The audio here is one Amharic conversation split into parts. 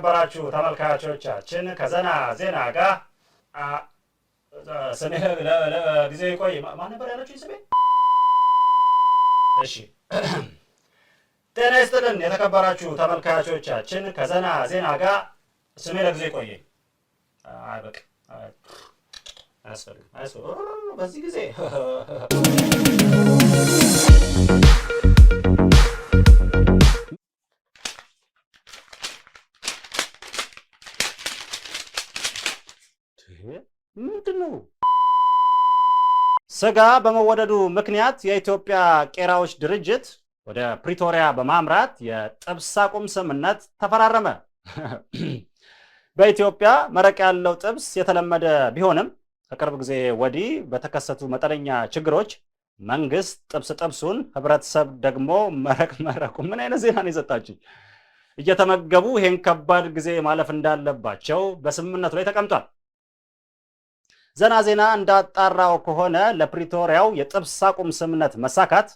የተከበራችሁ ተመልካቾቻችን ከዘና ዜና ጋር ስሜ ለጊዜ ቆይ ማን ነበር ያለችኝ ስሜ? እሺ ጤና ይስጥልን የተከበራችሁ ተመልካቾቻችን ከዘና ዜና ጋር ስሜ ለጊዜ ቆይ በቃ አያስፈልግም በዚህ ጊዜ ምንድነው? ስጋ በመወደዱ ምክንያት የኢትዮጵያ ቄራዎች ድርጅት ወደ ፕሪቶሪያ በማምራት የጥብስ አቁም ስምምነት ተፈራረመ። በኢትዮጵያ መረቅ ያለው ጥብስ የተለመደ ቢሆንም ከቅርብ ጊዜ ወዲህ በተከሰቱ መጠነኛ ችግሮች መንግስት ጥብሱን፣ ህብረተሰብ ደግሞ መረቁ ምን አይነት ዜና ነው የሰጣችኝ? እየተመገቡ ይሄን ከባድ ጊዜ ማለፍ እንዳለባቸው በስምምነቱ ላይ ተቀምጧል። ዘና ዜና እንዳጣራው ከሆነ ለፕሪቶሪያው የጥብስ አቁም ስምምነት መሳካት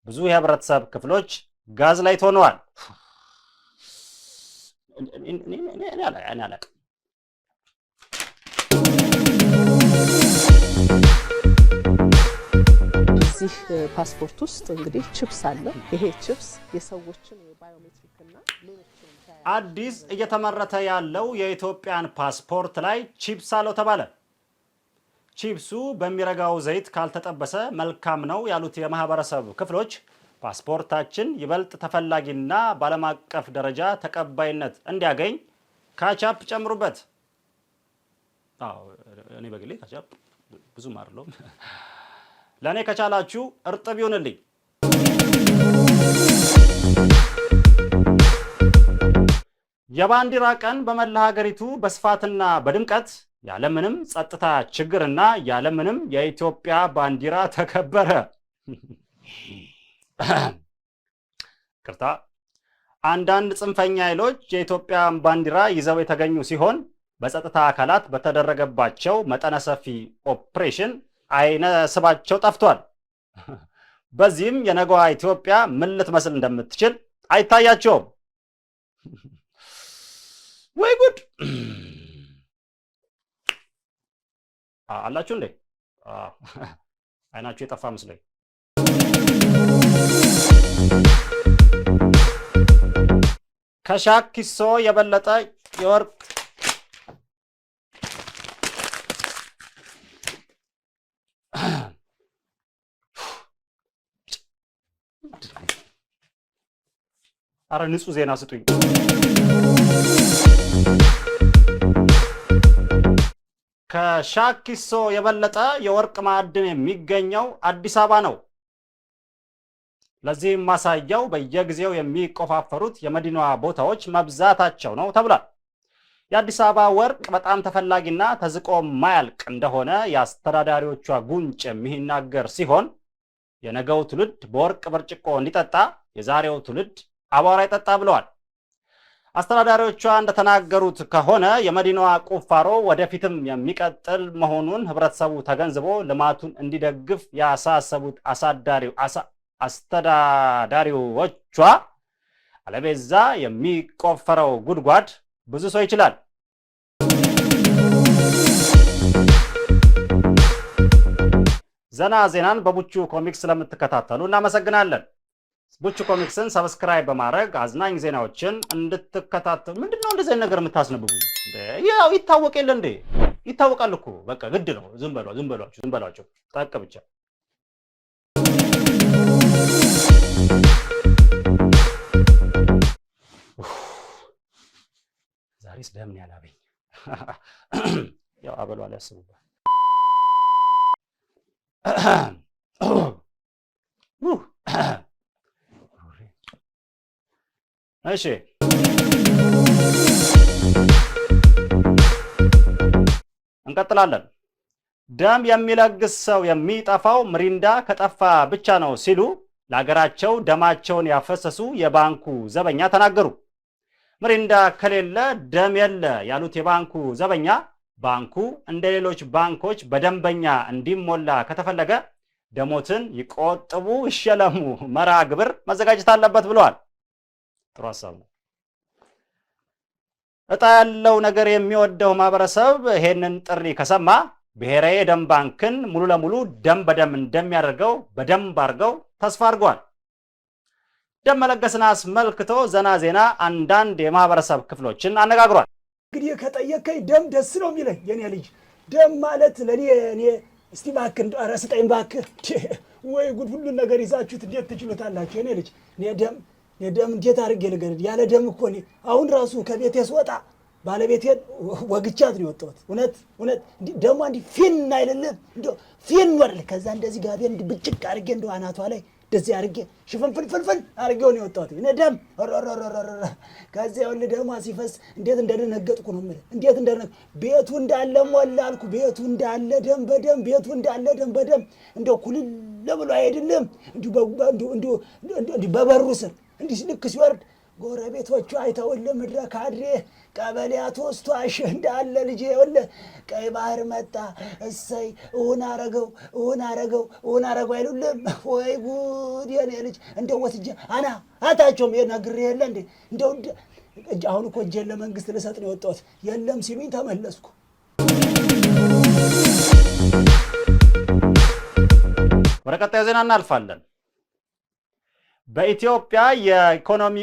ብዙ የህብረተሰብ ክፍሎች ጋዝ ላይ ሆነዋል። እዚህ ፓስፖርት ውስጥ እንግዲህ ቺፕስ አለ። ይሄ ቺፕስ የሰዎችን የባዮሜትሪክ እና ሌሎችን አዲስ እየተመረተ ያለው የኢትዮጵያን ፓስፖርት ላይ ቺፕስ አለው ተባለ። ቺፕሱ በሚረጋው ዘይት ካልተጠበሰ መልካም ነው ያሉት የማህበረሰብ ክፍሎች ፓስፖርታችን ይበልጥ ተፈላጊና በዓለም አቀፍ ደረጃ ተቀባይነት እንዲያገኝ ካቻፕ ጨምሩበት። እኔ በግሌ ካቻፕ ብዙም አይደለም። ለእኔ ከቻላችሁ እርጥብ ይሁንልኝ። የባንዲራ ቀን በመላ ሀገሪቱ በስፋትና በድምቀት ያለምንም ጸጥታ ችግርና ያለምንም የኢትዮጵያ ባንዲራ ተከበረ። ቅርታ አንዳንድ ጽንፈኛ ኃይሎች የኢትዮጵያ ባንዲራ ይዘው የተገኙ ሲሆን በጸጥታ አካላት በተደረገባቸው መጠነ ሰፊ ኦፕሬሽን አይነ ስባቸው ጠፍቷል። በዚህም የነገዋ ኢትዮጵያ ምን ልትመስል እንደምትችል አይታያቸውም። ወይ ጉድ! አላችሁ እንዴ? አይናችሁ የጠፋ መስሎኝ። ከሻኪሶ የበለጠ የወርቅ አረ ንጹህ ዜና ስጡኝ። ከሻኪሶ የበለጠ የወርቅ ማዕድን የሚገኘው አዲስ አበባ ነው። ለዚህም ማሳያው በየጊዜው የሚቆፋፈሩት የመዲናዋ ቦታዎች መብዛታቸው ነው ተብሏል። የአዲስ አበባ ወርቅ በጣም ተፈላጊና ተዝቆ ማያልቅ እንደሆነ የአስተዳዳሪዎቿ ጉንጭ የሚናገር ሲሆን የነገው ትውልድ በወርቅ ብርጭቆ እንዲጠጣ የዛሬው ትውልድ አቧራ ይጠጣ ብለዋል። አስተዳዳሪዎቿ እንደተናገሩት ከሆነ የመዲናዋ ቁፋሮ ወደፊትም የሚቀጥል መሆኑን ህብረተሰቡ ተገንዝቦ ልማቱን እንዲደግፍ ያሳሰቡት አስተዳዳሪዎቿ አለበዛ የሚቆፈረው ጉድጓድ ብዙ ሰው ይችላል። ዘና ዜናን በቡቹ ኮሚክስ ስለምትከታተሉ እናመሰግናለን። ቡቹ ኮሚክስን ሰብስክራይብ በማድረግ አዝናኝ ዜናዎችን እንድትከታተሉ። ምንድነው እንደዚህ ነገር የምታስነብቡ? ያው ይታወቅ የለ እንዴ? ይታወቃል እኮ በቃ ግድ ነው። ዝም በሏቸው ጠቅ ብቻ። ዛሬስ ለምን ያላበኝ? ያው አበሏ ላይ ያስቡበት። እሺ እንቀጥላለን። ደም የሚለግስ ሰው የሚጠፋው ምሪንዳ ከጠፋ ብቻ ነው ሲሉ ለሀገራቸው ደማቸውን ያፈሰሱ የባንኩ ዘበኛ ተናገሩ። ምሪንዳ ከሌለ ደም የለ ያሉት የባንኩ ዘበኛ ባንኩ እንደ ሌሎች ባንኮች በደንበኛ እንዲሞላ ከተፈለገ ደሞትን ይቆጥቡ፣ ይሸለሙ መርሃ ግብር መዘጋጀት አለበት ብለዋል። ጥሩ ሀሳብ ነው። እጣ ያለው ነገር የሚወደው ማህበረሰብ ይሄንን ጥሪ ከሰማ ብሔራዊ የደም ባንክን ሙሉ ለሙሉ ደም በደም እንደሚያደርገው በደንብ አድርገው ተስፋ አድርገዋል። ደም መለገስን አስመልክቶ ዘና ዜና አንዳንድ የማህበረሰብ ክፍሎችን አነጋግሯል። እንግዲህ ከጠየቀኝ ደም ደስ ነው የሚለኝ የኔ ልጅ። ደም ማለት ለኔ እስቲ እባክህ ኧረ ስጠኝ እባክህ። ወይ ጉድ! ሁሉን ነገር ይዛችሁት እንዴት ትችሉታላችሁ የኔ ልጅ? እኔ ደም እንዴት አድርጌ ልገርድ? ያለ ደም እኮ እኔ አሁን ራሱ ከቤቴ ስወጣ ባለቤቴን ወግቻት ነው የወጣሁት። እውነት ደሟ እንዲህ ፊን አይደለም እንደው ፊን ወርል ከዛ እንደዚህ ጋቤን እንዲህ ብጭቅ አድርጌ እንደው አናቷ ላይ እንደዚህ አድርጌ ሽፍንፍንፍንፍን አድርጌው ነው የወጣሁት። እኔ ደም ከዚያ ይኸውልህ ደሟ ሲፈስ እንዴት እንደደነገጥኩ ነው የምልህ። እንዴት ቤቱ እንዳለ ሞላ አልኩ። ቤቱ እንዳለ ደም በደም ቤቱ እንዳለ ደም በደም እንደው ኩልል ብሎ አይደለም እንዲሁ በበሩ ስር እንዲህ ልክ ሲወርድ ጎረቤቶቹ አይተውልህ ምድረ ካድሬ ቀበሌያት ውስጥ አሽ እንዳለ ልጄ ይኸውልህ ቀይ ባህር መጣ እሰይ እውን አረገው አይሉልም ወይ ጉድ የኔ ልጅ። እንደው ወስጄ አታቸውም ነግሬ የለ እንዴ እንደው አሁን እኮ እጄን ለመንግስት ልሰጥ ነው የወጣሁት። የለም ሲሉኝ ተመለስኩ። ወደ ቀጣዩ ዜና እናልፋለን። በኢትዮጵያ የኢኮኖሚ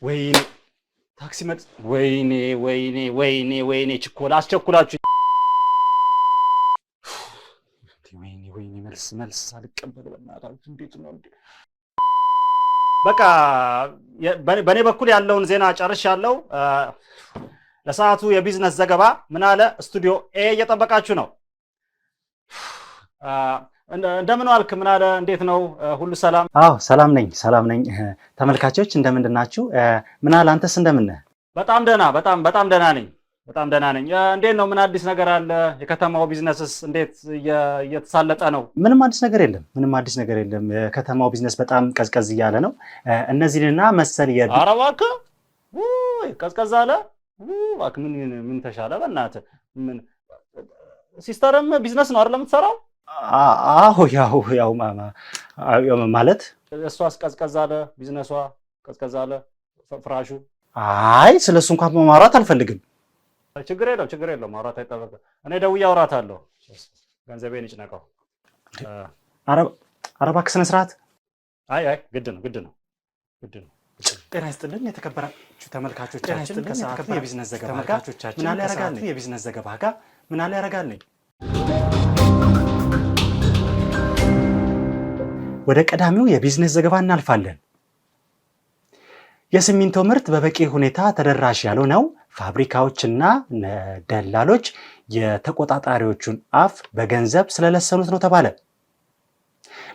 ወይኔ ታክሲ መጥ ወይኔ ችኮላ አስቸኩላችሁ ወይኔ መልስ አልቀበል በእናታችሁ እንዴት ነው እንዴ? በቃ በኔ በኩል ያለውን ዜና ጨርሻለሁ። ለሰዓቱ የቢዝነስ ዘገባ ምን አለ ስቱዲዮ ኤ እየጠበቃችሁ ነው። እንደምን ዋልክ? ምን አለ? እንዴት ነው? ሁሉ ሰላም? አዎ ሰላም ነኝ። ተመልካቾች እንደምንድናችሁ? ምን አለ? አንተስ እንደምን ነህ? በጣም ደህና ነኝ። እንዴት ነው? ምን አዲስ ነገር አለ? የከተማው ቢዝነስስ እንዴት እየተሳለጠ ነው? ምንም አዲስ ነገር የለም። የከተማው ቢዝነስ በጣም ቀዝቀዝ እያለ ነው። እነዚህንና መሰል ኧረ እባክህ ቀዝቀዝ አለ? እባክህ ምን ተሻለ? በእናትህ ምን ሲስተርም ቢዝነስ ነው አይደል የምትሰራው? አዎ ያው ማለት እሷስ ቀዝቀዝ አለ? ቢዝነሷ ቀዝቀዝ አለ? ፍራሹ? አይ ስለሱ እንኳን ማውራት አልፈልግም። ችግር የለውም ማውራት አይጠበቅም። እኔ ደውዬ አውራታለሁ። ገንዘቤን ይጭነቀው። ኧረ እባክህ ስነ ስርዓት። አይ ግድ ነው። ጤና ይስጥልን የተከበራችሁ ተመልካቾቻችን፣ ከሰዓቱ የቢዝነስ ዘገባ ጋር ምን አለ ያረጋል ነኝ። ወደ ቀዳሚው የቢዝነስ ዘገባ እናልፋለን። የሲሚንቶ ምርት በበቂ ሁኔታ ተደራሽ ያልሆነው ፋብሪካዎችና ደላሎች የተቆጣጣሪዎቹን አፍ በገንዘብ ስለለሰኑት ነው ተባለ።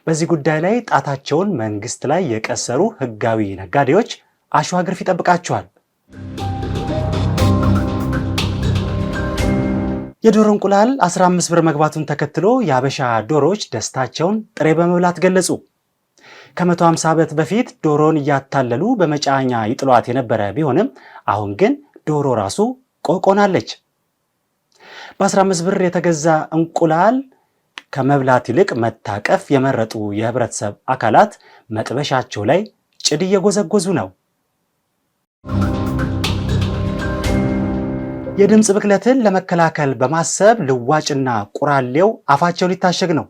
በዚህ ጉዳይ ላይ ጣታቸውን መንግስት ላይ የቀሰሩ ህጋዊ ነጋዴዎች አሸዋ ግርፍ ይጠብቃቸዋል። የዶሮ እንቁላል 15 ብር መግባቱን ተከትሎ የአበሻ ዶሮዎች ደስታቸውን ጥሬ በመብላት ገለጹ። ከ150 ዓመት በፊት ዶሮን እያታለሉ በመጫኛ ይጥሏት የነበረ ቢሆንም አሁን ግን ዶሮ ራሱ ቆቆናለች። በ15 ብር የተገዛ እንቁላል ከመብላት ይልቅ መታቀፍ የመረጡ የህብረተሰብ አካላት መጥበሻቸው ላይ ጭድ እየጎዘጎዙ ነው። የድምፅ ብክለትን ለመከላከል በማሰብ ልዋጭና ቁራሌው አፋቸው ሊታሸግ ነው።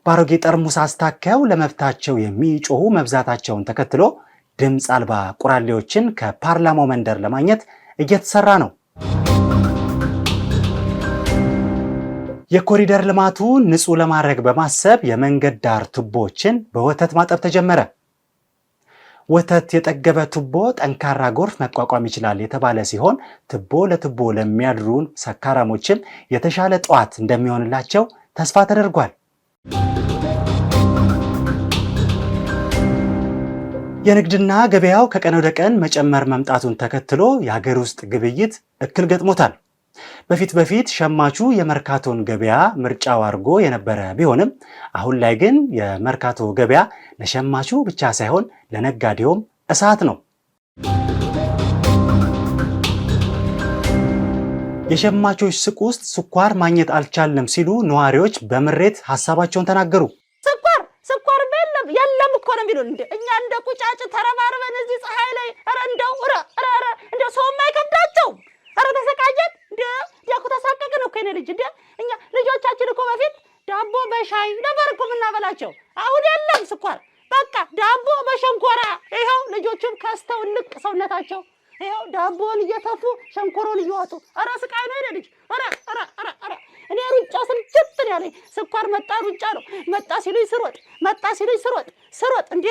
ባሮጌ ጠርሙስ አስታከው ለመብታቸው የሚጮሁ መብዛታቸውን ተከትሎ ድምፅ አልባ ቁራሌዎችን ከፓርላማው መንደር ለማግኘት እየተሰራ ነው። የኮሪደር ልማቱ ንጹህ ለማድረግ በማሰብ የመንገድ ዳር ቱቦዎችን በወተት ማጠብ ተጀመረ። ወተት የጠገበ ቱቦ ጠንካራ ጎርፍ መቋቋም ይችላል የተባለ ሲሆን ቱቦ ለቱቦ ለሚያድሩን ሰካራሞችም የተሻለ ጠዋት እንደሚሆንላቸው ተስፋ ተደርጓል። የንግድና ገበያው ከቀን ወደ ቀን መጨመር መምጣቱን ተከትሎ የሀገር ውስጥ ግብይት እክል ገጥሞታል። በፊት ሸማቹ የመርካቶን ገበያ ምርጫው አድርጎ የነበረ ቢሆንም አሁን ላይ ግን የመርካቶ ገበያ ለሸማቹ ብቻ ሳይሆን ለነጋዴውም እሳት ነው። የሸማቾች ሱቅ ውስጥ ስኳር ማግኘት አልቻልንም ሲሉ ነዋሪዎች በምሬት ሀሳባቸውን ተናገሩ። ስኳር የለም እኮ ነው የሚሉን እንደ እኛ እንደ ቁጫጭ ተረባርበን እዚህ ፀሐይ ላይ ኧረ እንደው ሰው የማይከብዳቸው ኧረ ተሰቃየን እንደ ያኩ ተሳቀቅን እኮ የኔ ልጅ እንደ እኛ ልጆቻችን እኮ በፊት ዳቦ በሻይ ነበር እኮ የምናበላቸው። አሁን የለም ስኳር፣ በቃ ዳቦ በሸንኮራ። ይኸው ልጆቹም ከስተው ልቅ ሰውነታቸው ይኸው ዳቦን እየተፉ ሸንኮሮን እየዋጡ። ኧረ ስቃይ ነው የኔ ልጅ። ኧረ እኔ ሩጫ ስልችት ያለኝ ስኳር መጣ ሩጫ ነው። መጣ ሲሉኝ ስሮጥ እንዴ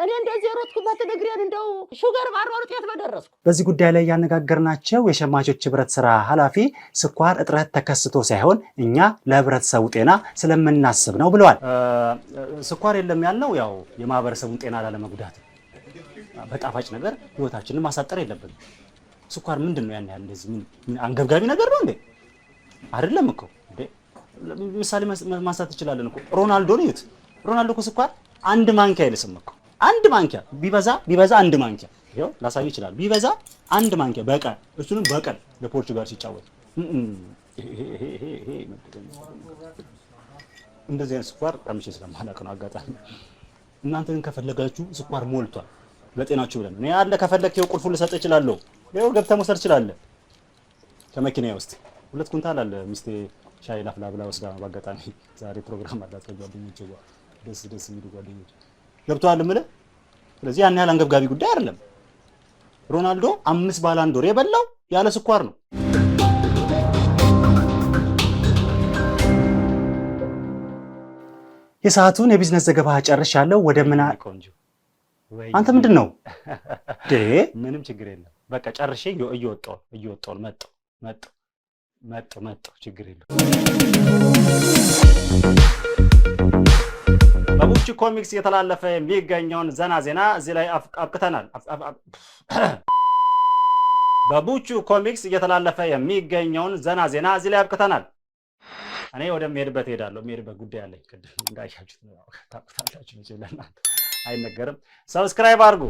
እኔ እንደዚህ የሮጥኩበት እግሬን እንደው ሹገር ባሯሩጥ የት በደረስኩ። በዚህ ጉዳይ ላይ ያነጋገርናቸው የሸማቾች ህብረት ስራ ኃላፊ ስኳር እጥረት ተከስቶ ሳይሆን እኛ ለህብረተሰቡ ጤና ስለምናስብ ነው ብለዋል። ስኳር የለም ያልነው ያው የማህበረሰቡን ጤና ላለመጉዳት፣ በጣፋጭ ነገር ህይወታችንን ማሳጠር የለብንም። ስኳር ምንድን ነው ያን ያህል እንደዚህ አንገብጋቢ ነገር ነው እንዴ? አይደለም እኮ እንዴ። ምሳሌ ማንሳት እንችላለን እኮ ሮናልዶን እዩት። ሮናልዶ እኮ ስኳር አንድ ማንኪያ አይልስም እኮ። አንድ ማንኪያ ቢበዛ አንድ ማንኪያ ይሄው ላሳይ ይችላል። ቢበዛ አንድ ማንኪያ በቀን፣ እሱንም በቀን ለፖርቹጋል ሲጫወት እንደዚህ አይነት ስኳር ቀምሼ ስለማላውቅ ነው አጋጣሚ። እናንተ ግን ከፈለጋችሁ ስኳር ሞልቷል ለጤናችሁ ብለን እኔ አለ ከፈለክ ይሄው ቁልፉን ልሰጥ እችላለሁ። ይሄው ገብተህ መውሰድ ትችላለህ። ከመኪናዬ ውስጥ 2 ኩንታል አለ። ሚስቴ ሻይ ላፍላ ብላ ወስዳ በአጋጣሚ ዛሬ ፕሮግራም አላት ከጓደኞቼ ጋር ደስ የሚሉ ጓደኞች ገብተዋል የምልህ። ስለዚህ ያን ያህል አንገብጋቢ ጉዳይ አይደለም። ሮናልዶ 5 ባላንድ ዶር የበላው ያለ ስኳር ነው። የሰዓቱን የቢዝነስ ዘገባ ጨርሻለሁ። ወደ ምን ቆንጆ አንተ ምንድን ነው ምንም ችግር የለም። በቃ ጨርሼ እየወጣሁ መጣሁ ችግር የለም። በቡቹ ኮሚክስ እየተላለፈ የሚገኘውን ዘና ዜና እዚህ ላይ አብቅተናል። በቡቹ ኮሚክስ እየተላለፈ የሚገኘውን ዘና ዜና እዚህ ላይ አብቅተናል። እኔ ወደምሄድበት እሄዳለሁ። የሚሄድበት ጉዳይ አለኝ። ቅድም እንዳያችሁት ነው። ታውቁታላችሁ መቼም ለእናንተ አይነገርም። ሰብስክራይብ አድርጉ።